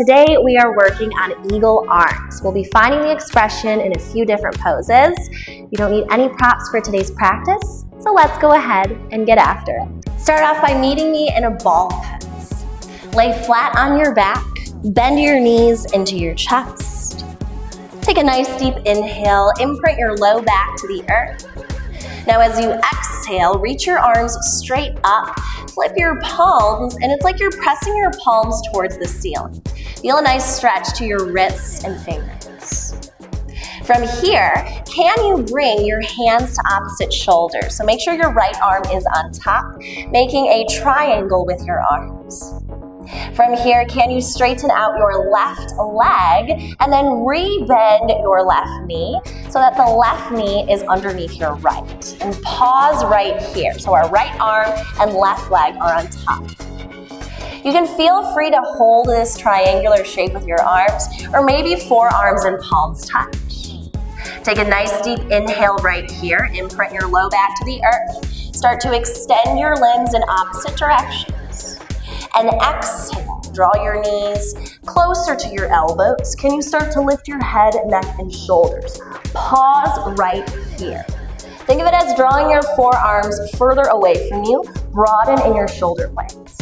Today we are working on eagle arms. We'll be finding the expression in a few different poses. You don't need any props for today's practice, so let's go ahead and get after it. Start off by meeting me in a ball pose. Lay flat on your back, bend your knees into your chest. Take a nice deep inhale, imprint your low back to the earth. Now as you exhale, reach your arms straight up, flip your palms, and it's like you're pressing your palms towards the ceiling. Feel a nice stretch to your wrists and fingers. From here, can you bring your hands to opposite shoulders? So make sure your right arm is on top, making a triangle with your arms. From here, can you straighten out your left leg and then re-bend your left knee so that the left knee is underneath your right. And pause right here. So our right arm and left leg are on top. You can feel free to hold this triangular shape with your arms, or maybe forearms and palms touch. Take a nice deep inhale right here. Imprint your low back to the earth. Start to extend your limbs in opposite directions. And exhale, draw your knees closer to your elbows. Can you start to lift your head, neck, and shoulders? Pause right here. Think of it as drawing your forearms further away from you. Broaden in your shoulder blades.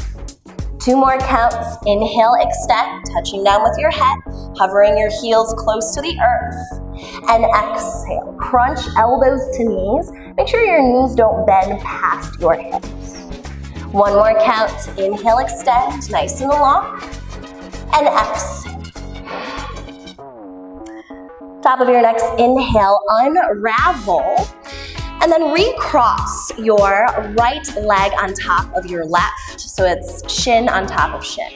2 more counts. Inhale, extend, touching down with your head, hovering your heels close to the earth. And exhale, crunch elbows to knees. Make sure your knees don't bend past your hips. 1 more count. Inhale, extend, nice and long. And exhale. Top of your next inhale, unravel. And then recross your right leg on top of your left. So it's shin on top of shin.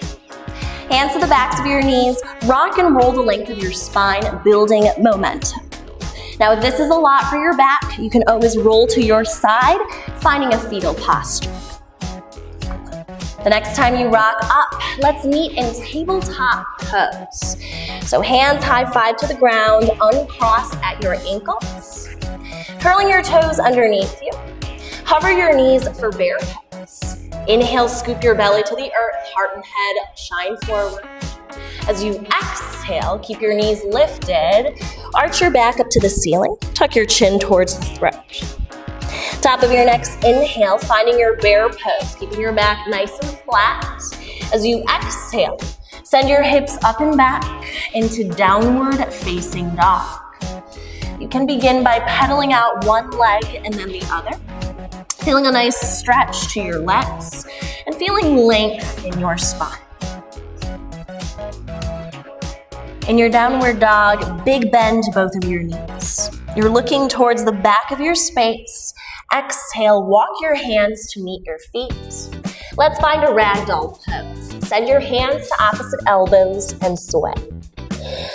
Hands to the backs of your knees. Rock and roll the length of your spine, building momentum. Now, if this is a lot for your back, you can always roll to your side, finding a fetal posture. The next time you rock up, let's meet in tabletop pose. So hands high five to the ground, uncross at your ankles. Curling your toes underneath you. Hover your knees for bear pose. Inhale, scoop your belly to the earth, heart and head shine forward. As you exhale, keep your knees lifted. Arch your back up to the ceiling. Tuck your chin towards the throat. Top of your next inhale, finding your bear pose, keeping your back nice and flat. As you exhale, send your hips up and back into downward facing dog. You can begin by pedaling out one leg and then the other, feeling a nice stretch to your legs and feeling length in your spine. In your downward dog, big bend to both of your knees. You're looking towards the back of your space. Exhale, walk your hands to meet your feet. Let's find a ragdoll pose. Send your hands to opposite elbows and sway.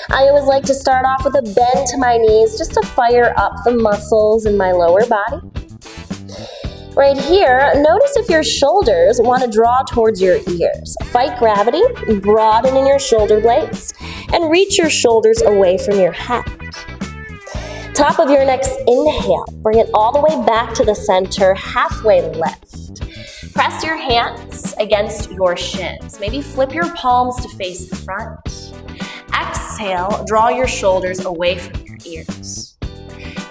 I always like to start off with a bend to my knees just to fire up the muscles in my lower body. Right here, notice if your shoulders want to draw towards your ears. Fight gravity, broaden in your shoulder blades, and reach your shoulders away from your head. Top of your next inhale, bring it all the way back to the center, halfway lift. Press your hands against your shins. Maybe flip your palms to face the front. Exhale, draw your shoulders away from your ears.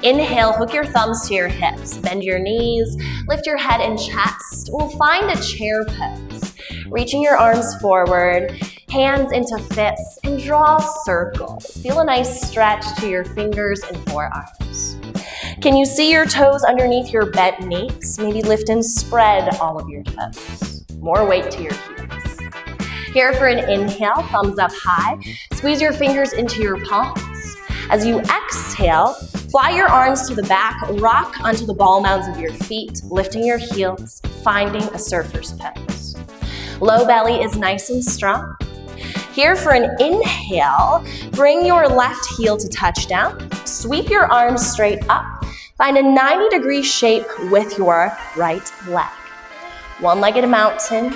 Inhale, hook your thumbs to your hips, bend your knees, lift your head and chest. We'll find a chair pose. Reaching your arms forward, hands into fists, and draw circles. Feel a nice stretch to your fingers and forearms. Can you see your toes underneath your bent knees? Maybe lift and spread all of your toes. More weight to your heels. Here for an inhale, thumbs up high. Squeeze your fingers into your palms. As you exhale, fly your arms to the back, rock onto the ball mounds of your feet, lifting your heels, finding a surfer's pose. Low belly is nice and strong. Here for an inhale, bring your left heel to touchdown. Sweep your arms straight up. Find a 90-degree shape with your right leg. One-legged mountain,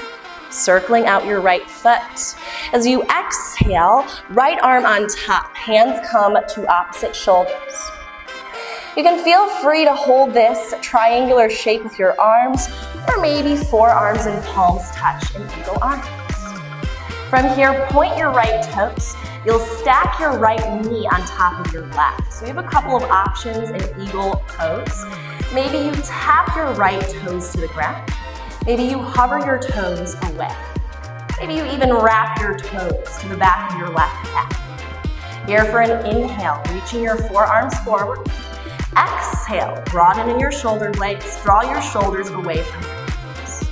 circling out your right foot. As you exhale, right arm on top, hands come to opposite shoulders. You can feel free to hold this triangular shape with your arms, or maybe forearms and palms touch in eagle arms. From here, point your right toes. You'll stack your right knee on top of your left. So we have a couple of options in eagle pose. Maybe you tap your right toes to the ground. Maybe you hover your toes away. Maybe you even wrap your toes to the back of your left calf. Here for an inhale, reaching your forearms forward. Exhale, broaden in your shoulder blades. Draw your shoulders away from your hips.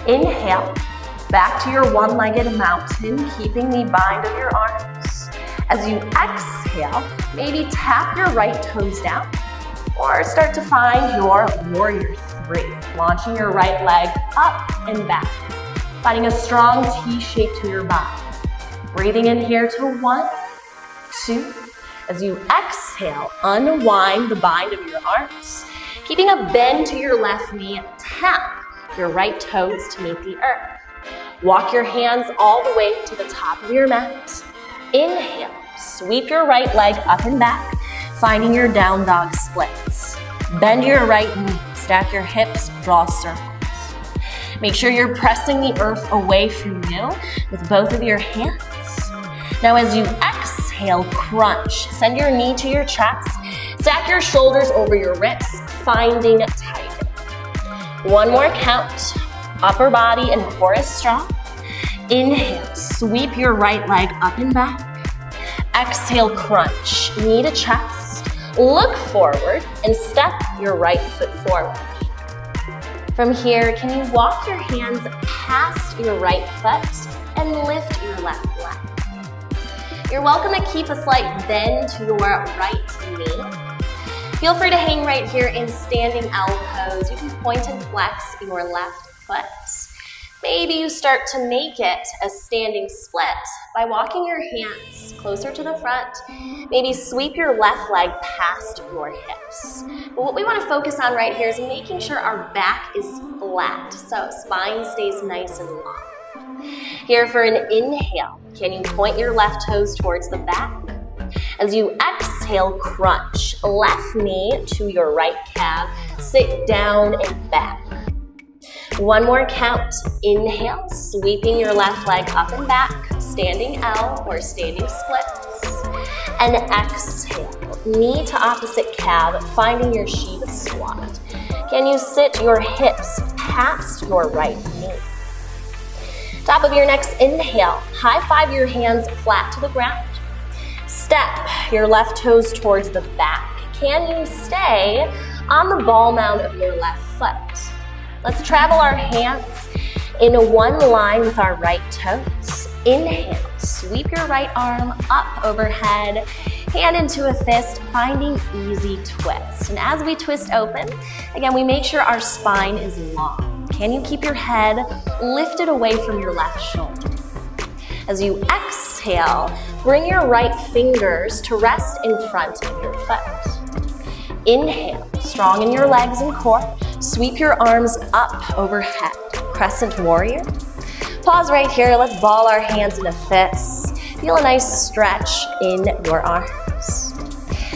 Inhale, back to your one-legged mountain, keeping the bind of your arms. As you exhale, maybe tap your right toes down or start to find your warrior three, launching your right leg up and back, finding a strong T shape to your body. Breathing in here to 1, 2. As you exhale, unwind the bind of your arms, keeping a bend to your left knee, tap your right toes to meet the earth. Walk your hands all the way to the top of your mat. Inhale, sweep your right leg up and back, finding your down dog splits. Bend your right knee, stack your hips, draw circles. Make sure you're pressing the earth away from you with both of your hands. Now as you exhale, crunch. Send your knee to your chest. Stack your shoulders over your wrists, finding tight. One more count. Upper body and core is strong. Inhale, sweep your right leg up and back. Exhale, crunch. Knee to chest. Look forward and step your right foot forward. From here, can you walk your hands past your right foot and lift your left leg? You're welcome to keep a slight bend to your right knee. Feel free to hang right here in standing L pose. You can point and flex your left foot. Maybe you start to make it a standing split by walking your hands closer to the front. Maybe sweep your left leg past your hips. But what we want to focus on right here is making sure our back is flat, so spine stays nice and long. Here for an inhale, can you point your left toes towards the back? As you exhale, crunch. Left knee to your right calf. Sit down and back. One more count. Inhale, sweeping your left leg up and back, standing L or standing splits. And exhale, knee to opposite calf, finding your Shiva squat. Can you sit your hips past your right knee? Top of your next inhale, high five your hands flat to the ground. Step your left toes towards the back. Can you stay on the ball mound of your left foot? Let's travel our hands in one line with our right toes. Inhale, sweep your right arm up overhead, hand into a fist, finding easy twist. And as we twist open, again, we make sure our spine is long. Can you keep your head lifted away from your left shoulder? As you exhale, bring your right fingers to rest in front of your foot. Inhale, strong in your legs and core. Sweep your arms up overhead, crescent warrior. Pause right here, let's ball our hands in a fist. Feel a nice stretch in your arms.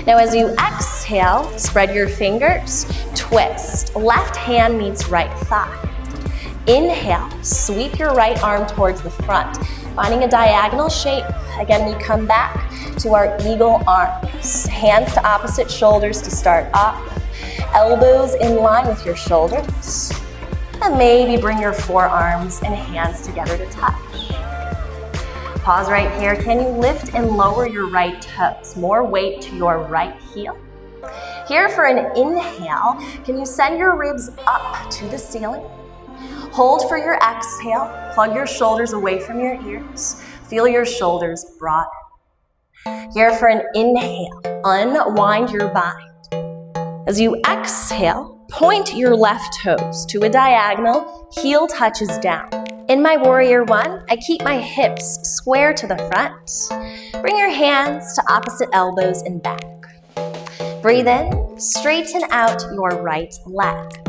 Now as you exhale, spread your fingers, twist. Left hand meets right thigh. Inhale, sweep your right arm towards the front, finding a diagonal shape. Again, we come back to our eagle arms. Hands to opposite shoulders to start off. Elbows in line with your shoulders. And maybe bring your forearms and hands together to touch. Pause right here. Can you lift and lower your right toes? More weight to your right heel. Here for an inhale, can you send your ribs up to the ceiling? Hold for your exhale. Plug your shoulders away from your ears. Feel your shoulders broaden. Here for an inhale, unwind your bind. As you exhale, point your left toes to a diagonal, heel touches down. In my warrior one, I keep my hips square to the front. Bring your hands to opposite elbows and back. Breathe in, straighten out your right leg.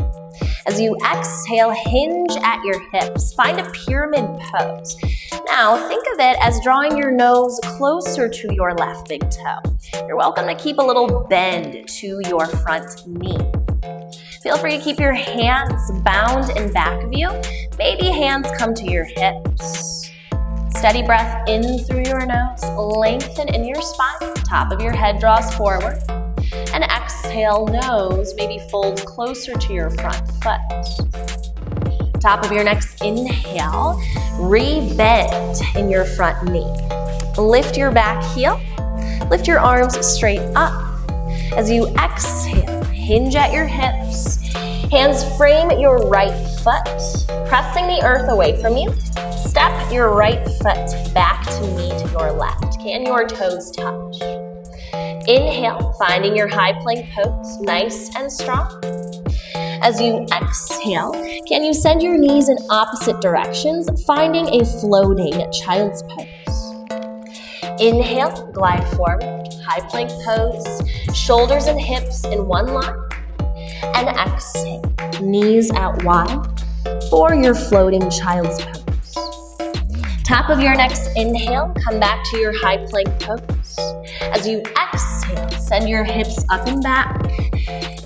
As you exhale, hinge at your hips. Find a pyramid pose. Now, think of it as drawing your nose closer to your left big toe. You're welcome to keep a little bend to your front knee. Feel free to keep your hands bound in back of you. Maybe hands come to your hips. Steady breath in through your nose, lengthen in your spine, top of your head draws forward. And exhale, nose maybe folds closer to your front foot. Top of your next inhale, re-bend in your front knee. Lift your back heel, lift your arms straight up. As you exhale, hinge at your hips. Hands frame your right foot, pressing the earth away from you. Step your right foot back to meet your left. Can your toes touch? Inhale, finding your high plank pose, nice and strong. As you exhale, can you send your knees in opposite directions, finding a floating child's pose? Inhale, glide forward, high plank pose, shoulders and hips in one line. And exhale, knees out wide for your floating child's pose. Top of your next inhale, come back to your high plank pose. As you exhale, send your hips up and back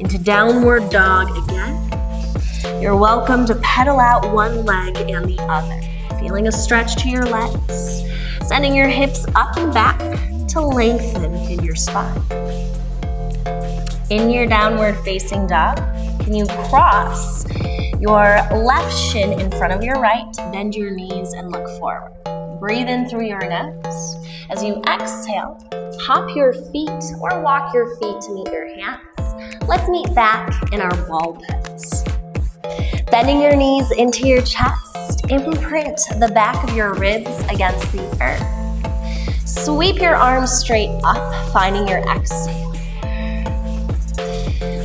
into downward dog again. You're welcome to pedal out one leg and the other, feeling a stretch to your legs, sending your hips up and back to lengthen in your spine. In your downward facing dog, can you cross your left shin in front of your right, bend your knees and look forward. Breathe in through your nose. As you exhale, hop your feet or walk your feet to meet your hands. Let's meet back in our ball pose. Bending your knees into your chest, imprint the back of your ribs against the earth. Sweep your arms straight up, finding your exhale.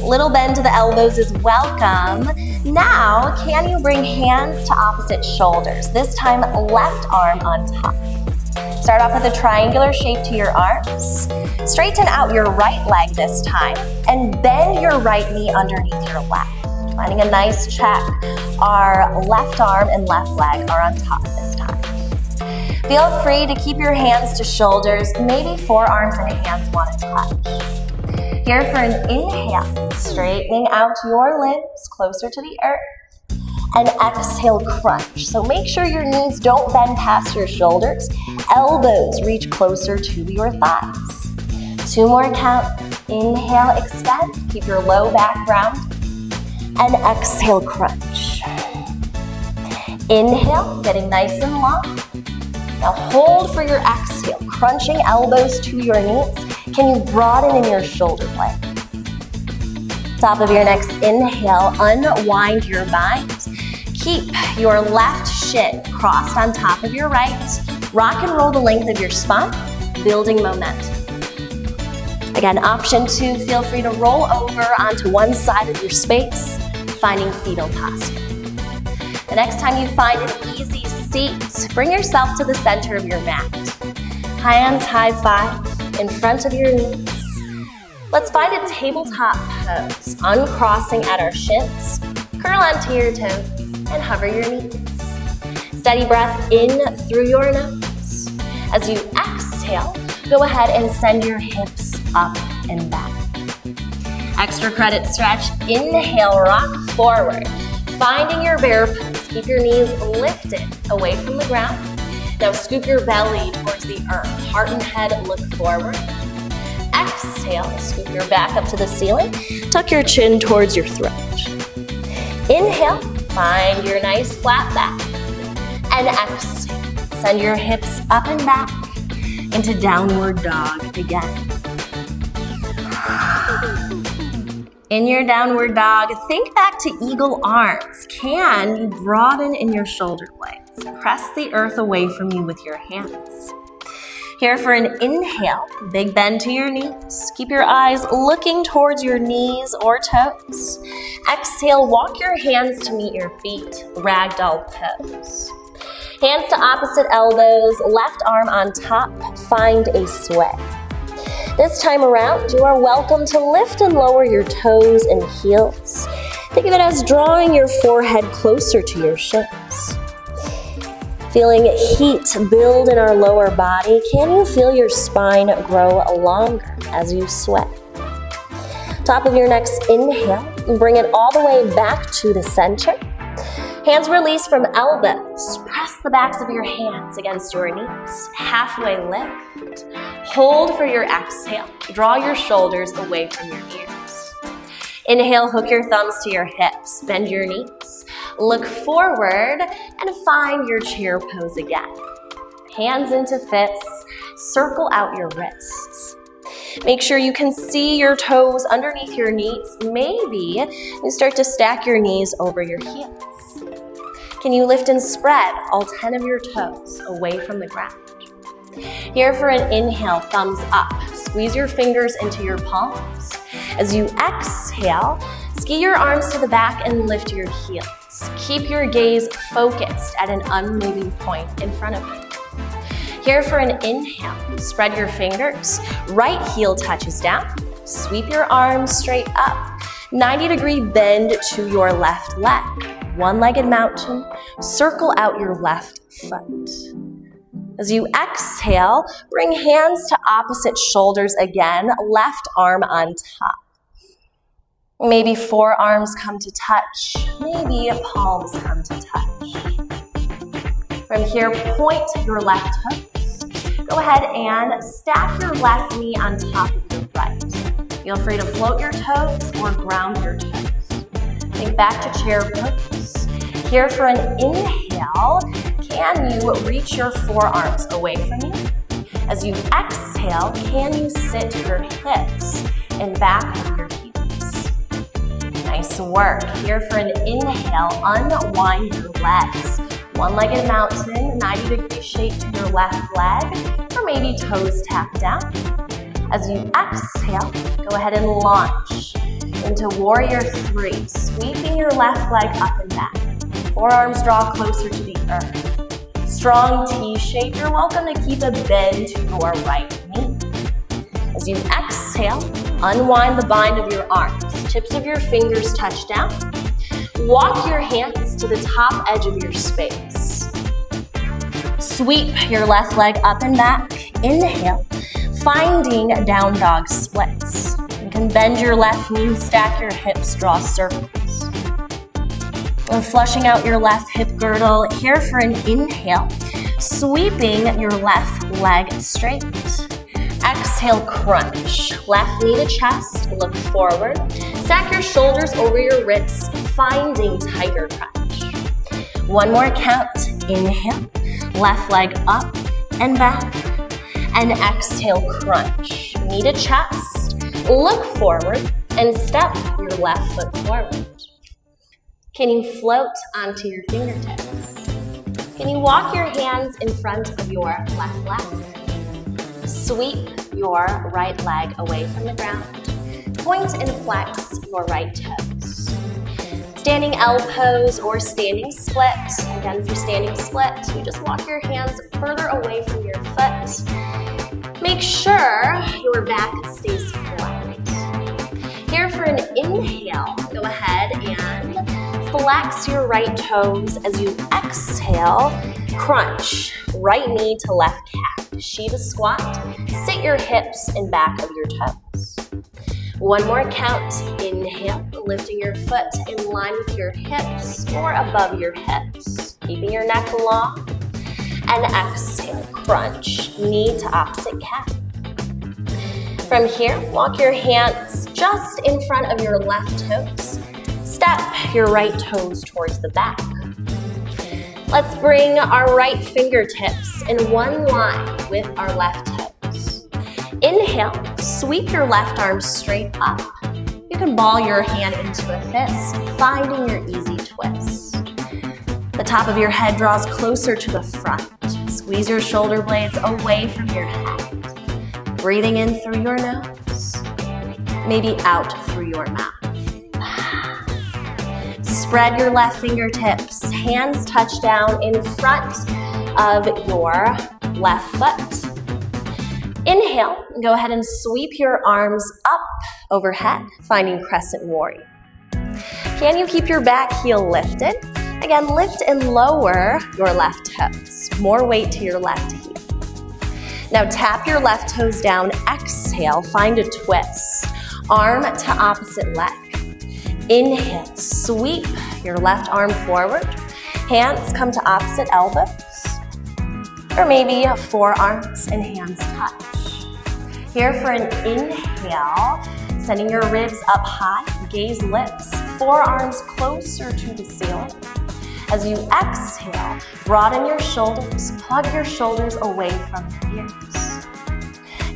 Little bend to the elbows is welcome. Now, can you bring hands to opposite shoulders? This time, left arm on top. Start off with a triangular shape to your arms. Straighten out your right leg this time, and bend your right knee underneath your left. Finding a nice check. Our left arm and left leg are on top this time. Feel free to keep your hands to shoulders. Maybe forearms and hands want to touch. Here for an inhale, straightening out your limbs closer to the earth. And exhale, crunch. So make sure your knees don't bend past your shoulders. Elbows reach closer to your thighs. 2 more counts. Inhale, extend. Keep your low back round. And exhale, crunch. Inhale, getting nice and long. Now hold for your exhale, crunching elbows to your knees. Can you broaden in your shoulder blades? Top of your next inhale, unwind your bind. Keep your left shin crossed on top of your right. Rock and roll the length of your spine, building momentum. Again, option 2, feel free to roll over onto one side of your space, finding fetal posture. The next time you find an easy seat, bring yourself to the center of your mat. Hands high five in front of your knees. Let's find a tabletop pose, uncrossing at our shins. Curl onto your toes and hover your knees. Steady breath in through your nose. As you exhale, go ahead and send your hips up and back. Extra credit stretch. Inhale, rock forward. Finding your bear pose. Keep your knees lifted away from the ground. Now scoop your belly towards the earth. Heart and head look forward. Exhale, scoop your back up to the ceiling. Tuck your chin towards your throat. Inhale, find your nice flat back. And exhale, send your hips up and back into downward dog again. In your downward dog, think back to eagle arms. Can you broaden in your shoulder blades? Press the earth away from you with your hands. Here for an inhale, big bend to your knees. Keep your eyes looking towards your knees or toes. Exhale, walk your hands to meet your feet, ragdoll pose. Hands to opposite elbows, left arm on top, find a sway. This time around, you are welcome to lift and lower your toes and heels. Think of it as drawing your forehead closer to your shins. Feeling heat build in our lower body, can you feel your spine grow longer as you sweat? Top of your next inhale, bring it all the way back to the center. Hands release from elbows. Press the backs of your hands against your knees. Halfway lift. Hold for your exhale. Draw your shoulders away from your ears. Inhale, hook your thumbs to your hips. Bend your knees. Look forward and find your chair pose again. Hands into fists. Circle out your wrists. Make sure you can see your toes underneath your knees. Maybe you start to stack your knees over your heels. Can you lift and spread all 10 of your toes away from the ground? Here for an inhale, thumbs up. Squeeze your fingers into your palms. As you exhale, ski your arms to the back and lift your heels. Keep your gaze focused at an unmoving point in front of you. Here for an inhale, spread your fingers. Right heel touches down. Sweep your arms straight up. 90-degree bend to your left leg. One-legged mountain, circle out your left foot. As you exhale, bring hands to opposite shoulders again, left arm on top. Maybe forearms come to touch, maybe palms come to touch. From here, point your left toes. Go ahead and stack your left knee on top of your right. Feel free to float your toes or ground your toes. Think back to chair pose. Here for an inhale, can you reach your forearms away from you? As you exhale, can you sit your hips and back of your heels? Nice work. Here for an inhale, unwind your legs. One-legged mountain, 90-degree shape to your left leg, or maybe toes tapped down. As you exhale, go ahead and launch into Warrior 3, sweeping your left leg up and back. Forearms draw closer to the earth. Strong T shape. You're welcome to keep a bend to your right knee. As you exhale, unwind the bind of your arms. Tips of your fingers touch down. Walk your hands to the top edge of your space. Sweep your left leg up and back. Inhale, finding down dog splits. You can bend your left knee, stack your hips, draw circles. And flushing out your left hip girdle. Here for an inhale, sweeping your left leg straight. Exhale, crunch. Left knee to chest, look forward. Stack your shoulders over your wrists, finding tiger crunch. One more count. Inhale, left leg up and back. And exhale, crunch. Knee to chest, look forward, and step your left foot forward. Can you float onto your fingertips? Can you walk your hands in front of your left leg? Sweep your right leg away from the ground. Point and flex your right toes. Standing L pose or standing split. Again, for standing split, you just walk your hands further away from your foot. Make sure your back stays flat. Here for an inhale, go ahead and flex your right toes. As you exhale, crunch. Right knee to left calf. Shiva squat. Sit your hips in back of your toes. One more count. Inhale, lifting your foot in line with your hips or above your hips. Keeping your neck long. And exhale, crunch. Knee to opposite calf. From here, walk your hands just in front of your left toes. Step your right toes towards the back. Let's bring our right fingertips in one line with our left toes. Inhale, sweep your left arm straight up. You can ball your hand into a fist, finding your easy twist. The top of your head draws closer to the front. Squeeze your shoulder blades away from your head. Breathing in through your nose, maybe out through your mouth. Spread your left fingertips, hands touch down in front of your left foot. Inhale, go ahead and sweep your arms up overhead, finding crescent warrior. Can you keep your back heel lifted? Again, lift and lower your left toes. More weight to your left heel. Now tap your left toes down, exhale, find a twist. Arm to opposite leg. Inhale, sweep your left arm forward. Hands come to opposite elbows. Or maybe forearms and hands touch. Here for an inhale, sending your ribs up high, gaze lifts, forearms closer to the ceiling. As you exhale, broaden your shoulders, plug your shoulders away from your ears.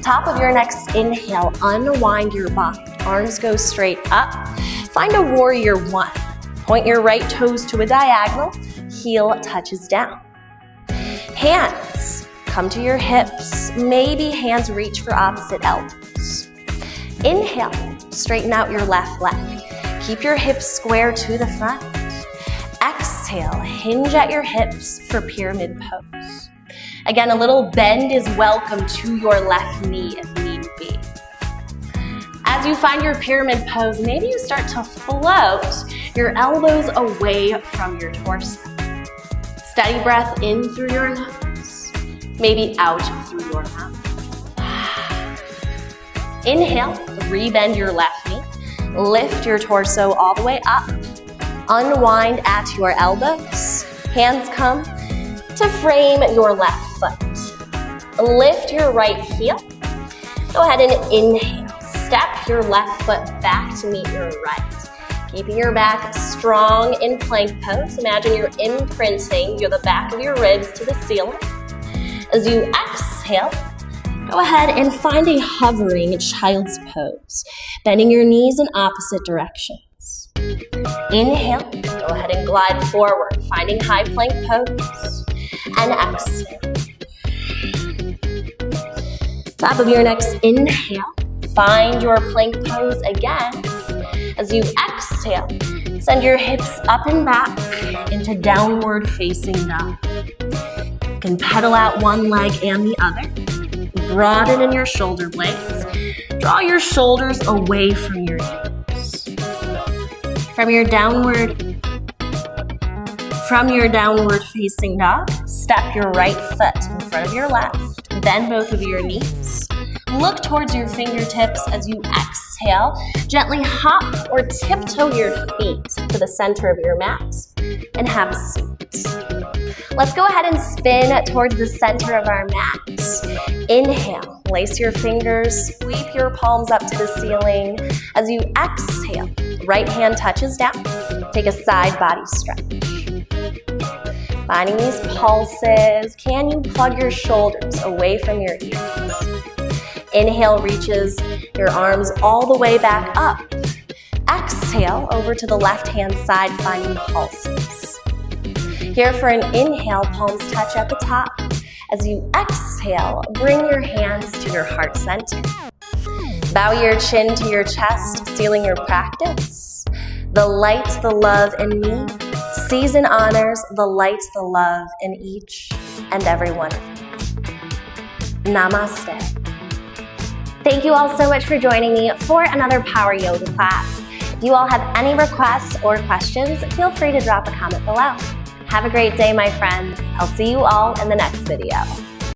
Top of your next inhale, unwind your body. Arms go straight up. Find a warrior one. Point your right toes to a diagonal, heel touches down. Hands come to your hips, maybe hands reach for opposite elbows. Inhale, straighten out your left leg. Keep your hips square to the front. Exhale, hinge at your hips for pyramid pose. Again, a little bend is welcome to your left knee if need be. As you find your pyramid pose, maybe you start to float your elbows away from your torso. Steady breath in through your nose, maybe out through your mouth. Inhale, rebend your left knee. Lift your torso all the way up. Unwind at your elbows. Hands come to frame your left foot. Lift your right heel. Go ahead and inhale. Step your left foot back to meet your right. Keeping your back strong in plank pose. Imagine you're imprinting the back of your ribs to the ceiling. As you exhale, go ahead and find a hovering child's pose, bending your knees in opposite directions. Inhale, go ahead and glide forward, finding high plank pose. And exhale. Top of your next inhale, find your plank pose again. As you exhale, send your hips up and back into downward facing dog. You can pedal out one leg and the other. Broaden in your shoulder blades. Draw your shoulders away from your knees. From your downward facing dog, step your right foot in front of your left. Bend both of your knees. Look towards your fingertips as you exhale. Gently hop or tiptoe your feet to the center of your mat and have a seat. Let's go ahead and spin towards the center of our mat. Inhale, lace your fingers, sweep your palms up to the ceiling. As you exhale, right hand touches down. Take a side body stretch. Finding these pulses, can you plug your shoulders away from your ears? Inhale reaches your arms all the way back up. Exhale over to the left-hand side, finding pulses. Here for an inhale, palms touch at the top. As you exhale, bring your hands to your heart center. Bow your chin to your chest, sealing your practice. The light, the love in me. Season honors the light, the love in each and every one of you. Namaste. Thank you all so much for joining me for another Power Yoga class. If you all have any requests or questions, feel free to drop a comment below. Have a great day, my friends. I'll see you all in the next video.